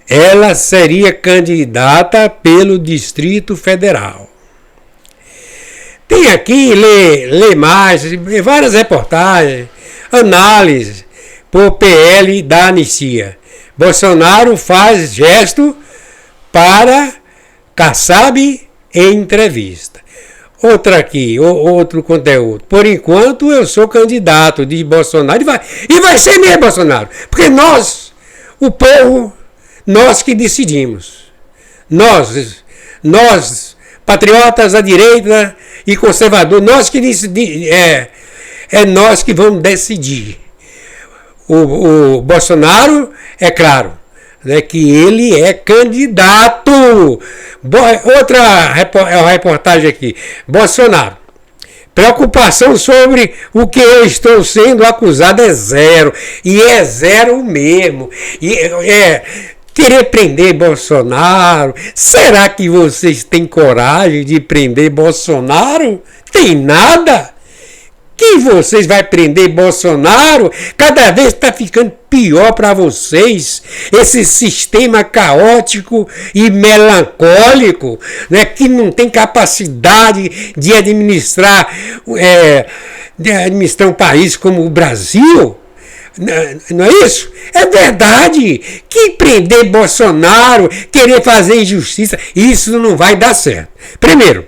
A: ela seria candidata pelo Distrito Federal. Tem aqui, lê mais, várias reportagens, análises por PL da anistia. Bolsonaro faz gesto para Kassab em entrevista. Outra aqui, outro conteúdo. Por enquanto eu sou candidato de Bolsonaro e vai ser mesmo Bolsonaro. Porque nós, o povo, nós que decidimos. Nós, patriotas da direita e conservadores, nós que decidimos. É nós que vamos decidir. O Bolsonaro, é claro, né, que ele é candidato. Outra reportagem aqui. Bolsonaro. Preocupação sobre o que eu estou sendo acusado é zero. E é zero mesmo. Querer prender Bolsonaro. Será que vocês têm coragem de prender Bolsonaro? Tem nada. Que vocês vão prender Bolsonaro? Cada vez está ficando pior para vocês. Esse sistema caótico e melancólico, né, que não tem capacidade de administrar um país como o Brasil. Não é isso? É verdade que prender Bolsonaro, querer fazer injustiça, isso não vai dar certo. Primeiro,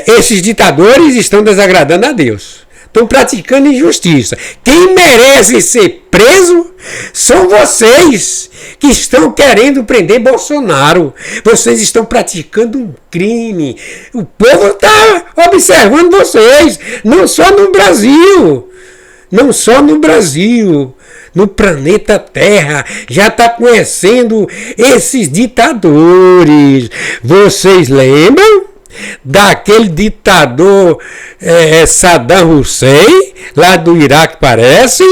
A: esses ditadores estão desagradando a Deus. Estão praticando injustiça. Quem merece ser preso são vocês que estão querendo prender Bolsonaro. Vocês estão praticando um crime. O povo está observando vocês. Não só no Brasil. Não só no Brasil. No planeta Terra. Já está conhecendo esses ditadores. Vocês lembram daquele ditador Saddam Hussein, lá do Iraque, parece?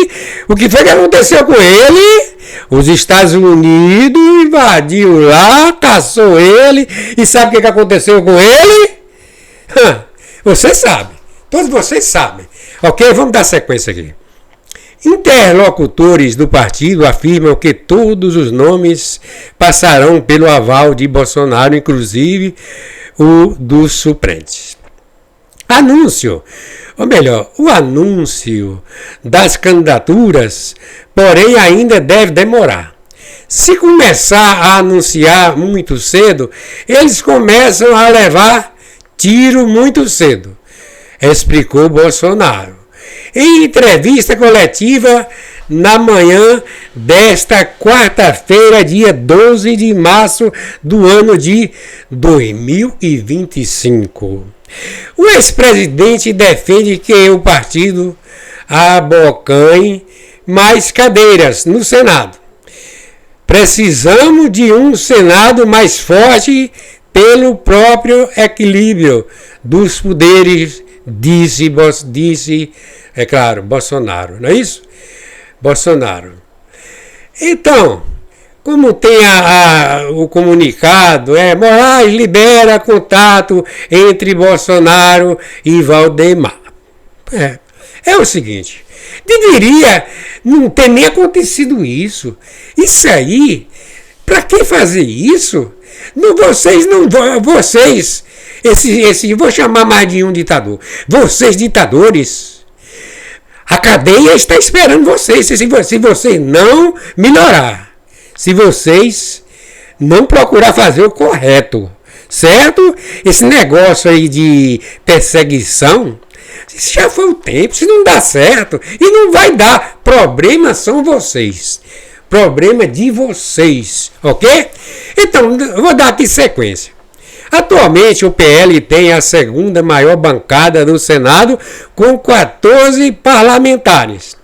A: O que foi que aconteceu com ele? Os Estados Unidos invadiu lá, caçou ele, e sabe o que aconteceu com ele? Você sabe, todos vocês sabem. Ok, vamos dar sequência aqui. Interlocutores do partido afirmam que todos os nomes passarão pelo aval de Bolsonaro, inclusive o dos suplentes. Anúncio, ou melhor, o anúncio das candidaturas, porém ainda deve demorar. Se começar a anunciar muito cedo, eles começam a levar tiro muito cedo, explicou Bolsonaro. Em entrevista coletiva na manhã desta quarta-feira, dia 12 de março do ano de 2025. O ex-presidente defende que o partido abocanhe mais cadeiras no Senado. Precisamos de um Senado mais forte pelo próprio equilíbrio dos poderes, disse é claro, Bolsonaro, não é isso? Bolsonaro. Então, como tem o comunicado, Moraes libera contato entre Bolsonaro e Valdemar. É o seguinte, deveria não ter nem acontecido isso. Isso aí, para que fazer isso? Vou chamar mais de um ditador. Vocês, ditadores, a cadeia está esperando vocês. Se vocês não melhorar, se vocês não procurar fazer o correto, certo? Esse negócio aí de perseguição, isso já foi o tempo, se não dá certo, e não vai dar. Problemas são vocês. Problema de vocês, ok? Então, eu vou dar aqui sequência. Atualmente, o PL tem a segunda maior bancada do Senado, com 14 parlamentares.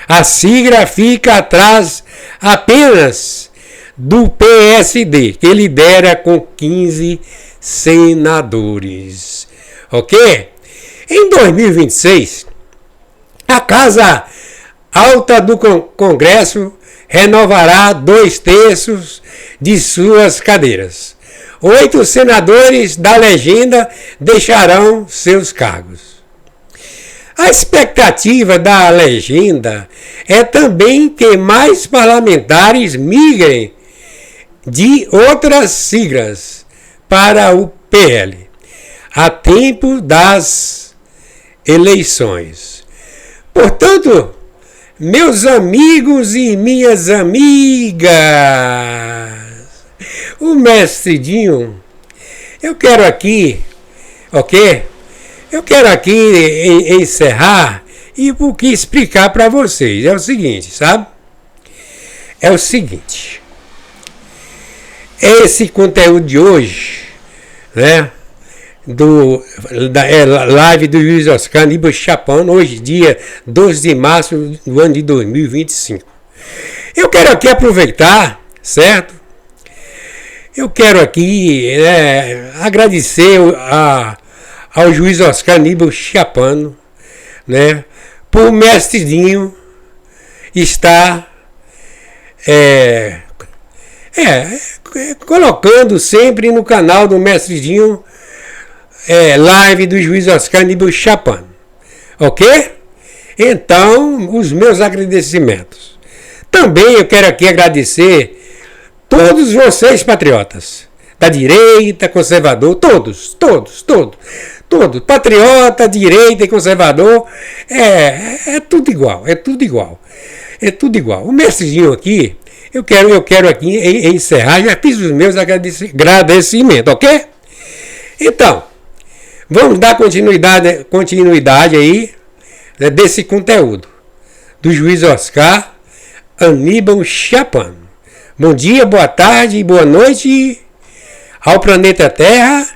A: A sigla fica atrás apenas do PSD, que lidera com 15 senadores. Ok? Em 2026, a Casa Alta do Congresso renovará 2/3 de suas cadeiras. 8 senadores da legenda deixarão seus cargos. A expectativa da legenda é também que mais parlamentares migrem de outras siglas para o PL a tempo das eleições. Portanto, meus amigos e minhas amigas, o mestre Dinho, eu quero aqui, ok? Eu quero aqui encerrar e o que explicar para vocês. É o seguinte, sabe? É o seguinte. Esse conteúdo de hoje, né? Da live do Luiz Oscar Aníbal Chapano, hoje, dia 12 de março do ano de 2025. Eu quero aqui aproveitar, certo? Eu quero aqui agradecer ao juiz Oscar Aníbal Chapano, né, por o mestre Dinho estar colocando sempre no canal do mestre Dinho live do juiz Oscar Aníbal Chapano, ok? Então, os meus agradecimentos. Também eu quero aqui agradecer todos vocês patriotas, da direita, conservador, todos, patriota, direita e conservador, é tudo igual, O mestrezinho aqui, eu quero aqui encerrar, já fiz os meus agradecimentos, ok? Então, vamos dar continuidade aí, né, desse conteúdo do juiz Oscar Aníbal Chapano. Bom dia, boa tarde e boa noite ao planeta Terra,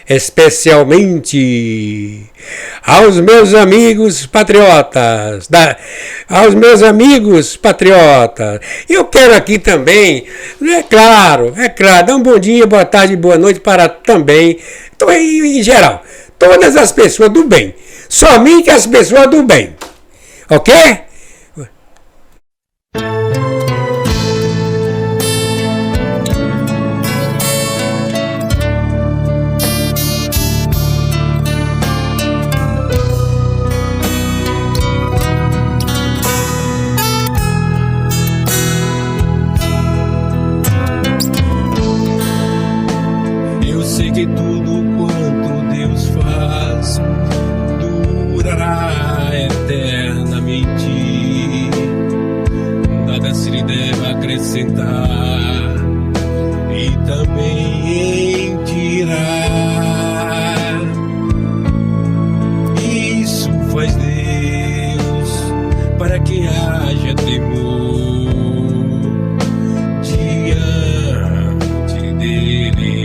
A: especialmente aos meus amigos patriotas, Eu quero aqui também, é claro, dar um bom dia, boa tarde e boa noite para também, então, em geral, todas as pessoas do bem, somente as pessoas do bem, ok?
L: Que tudo quanto Deus faz durará eternamente, nada se lhe deve acrescentar e também tirar. Isso faz Deus para que haja temor diante dele.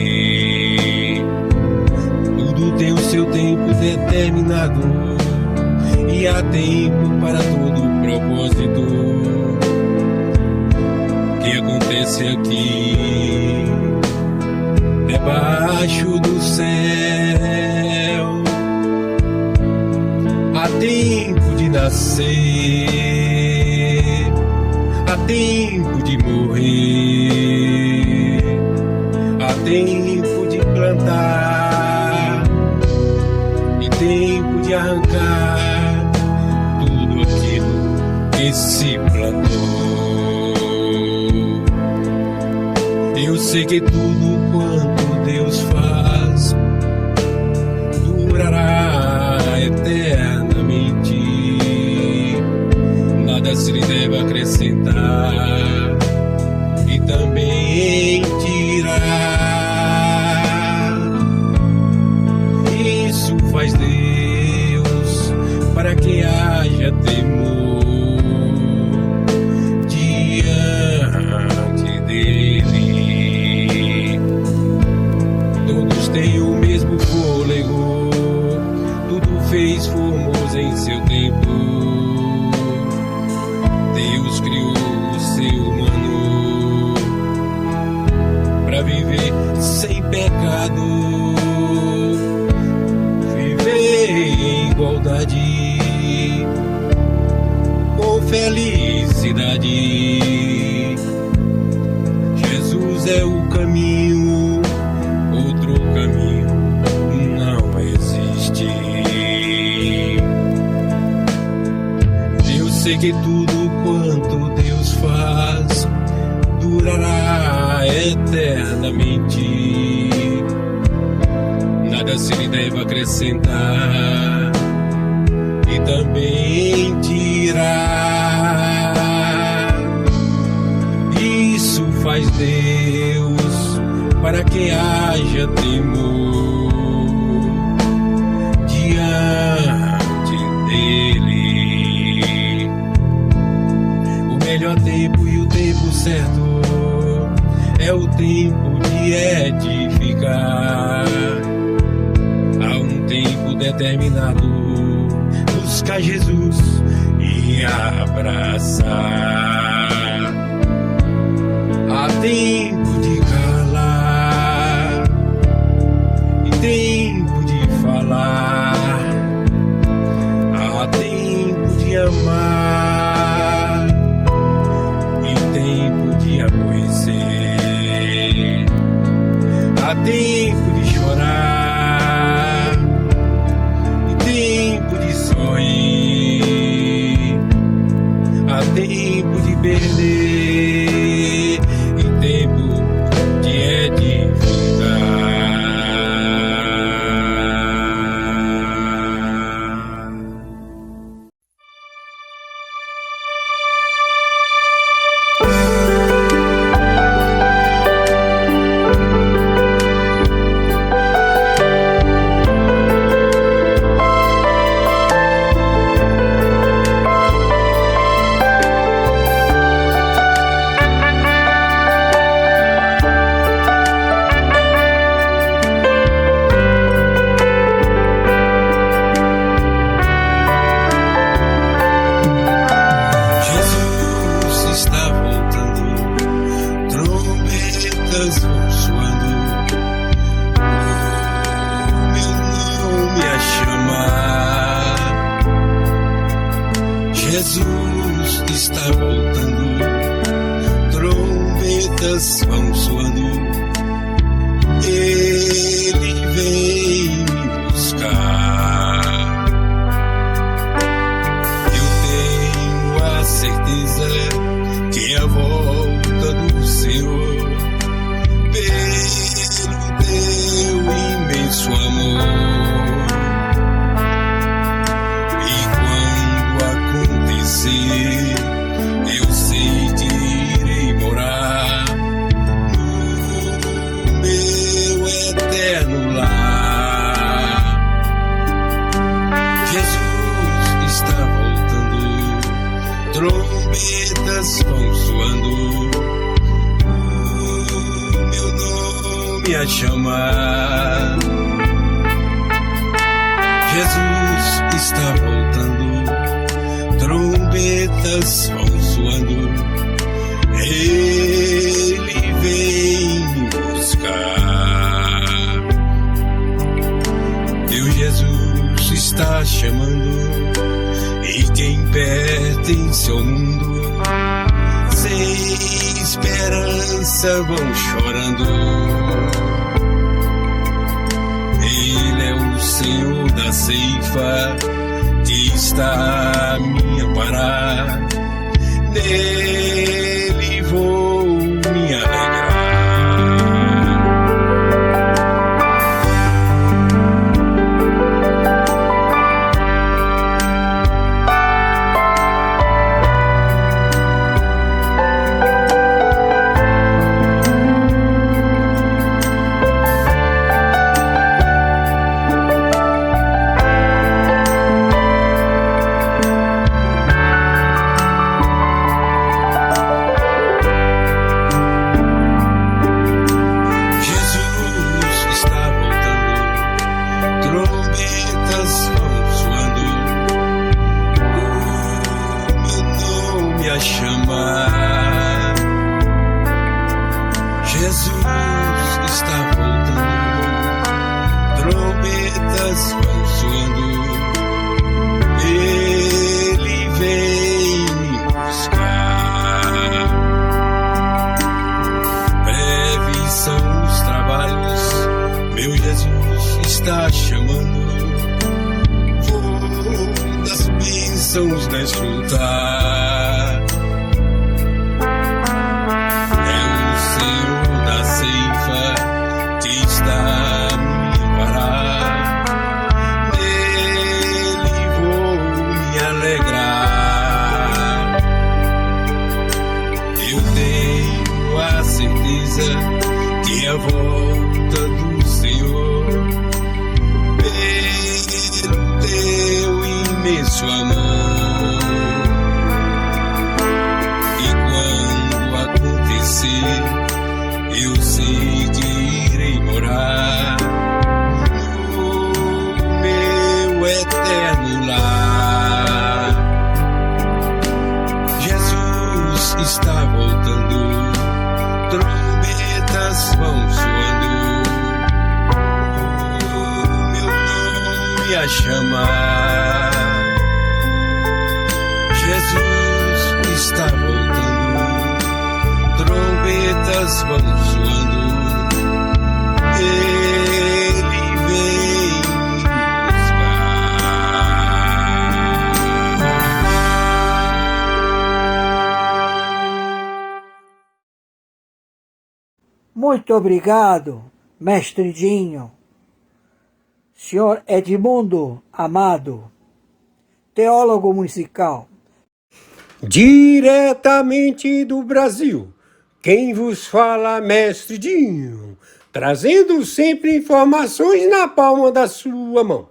L: Tem o seu tempo determinado e há tempo para todo propósito que acontece aqui debaixo do céu. Há tempo de nascer, há tempo de morrer, há tempo de plantar, tempo de arrancar tudo aquilo que se plantou. Eu sei que tudo quanto Deus faz durará eternamente, nada se lhe deve acrescentar e também tirar. Faz Deus para que haja temor diante dele. Todos têm o mesmo fôlego, tudo fez formoso em seu tempo. Deus criou o ser humano para viver sem pecado, em igualdade, com felicidade. Jesus é o caminho, outro caminho não existe. sei que tudo quanto Deus faz durará eternamente. Nada se lhe deve acrescentar e também tirar. Isso faz Deus para que haja temor diante dele. O melhor tempo e o tempo certo é o tempo de edificar. Há um tempo determinado, buscar Jesus e abraçar. Há tempo de calar e tempo de falar. Há tempo de amar e tempo de aborrecer. Há tempo de chorar e tempo de sorrir. Há tempo de perder e tempo de edificar. Jesus está voltando, trombetas vão soando, Ele vem me buscar. Eu tenho a certeza que a volta do Senhor, pelo teu imenso amor, eu sei que irei morar no meu eterno lar. Jesus está voltando, trombetas vão soando, o meu nome a chamar. Jesus está voltando, trombetas vão soando, Ele vem me buscar. Meu Jesus está chamando, e quem pertence ao mundo, sem esperança vão chorando. Ele é o Senhor da ceifa, que está a me amparar, nele vou me alegrar. bênçãos desfrutar. É o Senhor da ceifa que está a me parar. Nele vou me alegrar. Eu tenho a certeza que a volta do Senhor, pelo teu imenso amor, e quando acontecer, eu sei que irei morar no meu eterno lar. Jesus está voltando, trombetas vão soando, o meu nome a chamar. Jesus está voltando, trombetas vão soando, Ele vem me buscar.
B: Muito obrigado, mestre Dinho. Senhor Edmundo Amado, teólogo musical.
A: Diretamente do Brasil, quem vos fala, mestre Dinho, trazendo sempre informações na palma da sua mão.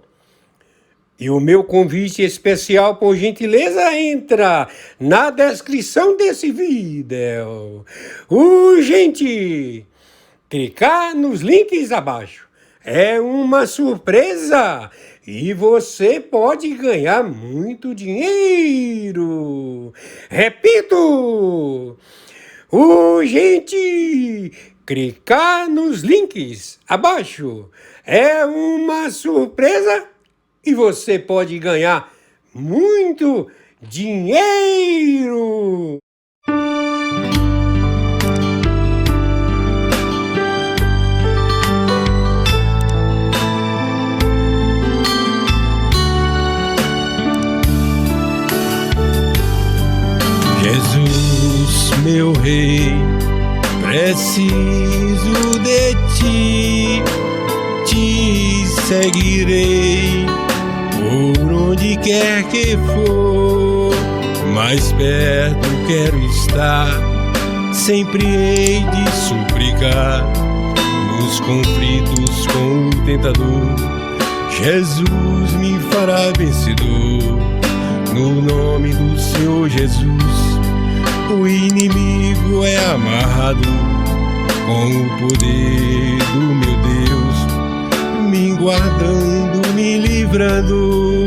A: E o meu convite especial, por gentileza, entra na descrição desse vídeo. Urgente! Clicar nos links abaixo. É uma surpresa e você pode ganhar muito dinheiro. Repito! Urgente! Clicar nos links abaixo. É uma surpresa e você pode ganhar muito dinheiro.
L: Jesus, meu rei, preciso de ti, te seguirei por onde quer que for, mais perto quero estar, sempre hei de suplicar, nos conflitos com o tentador, Jesus me fará vencedor, no nome do Senhor Jesus. O inimigo é amarrado com o poder do meu Deus, me guardando, me livrando.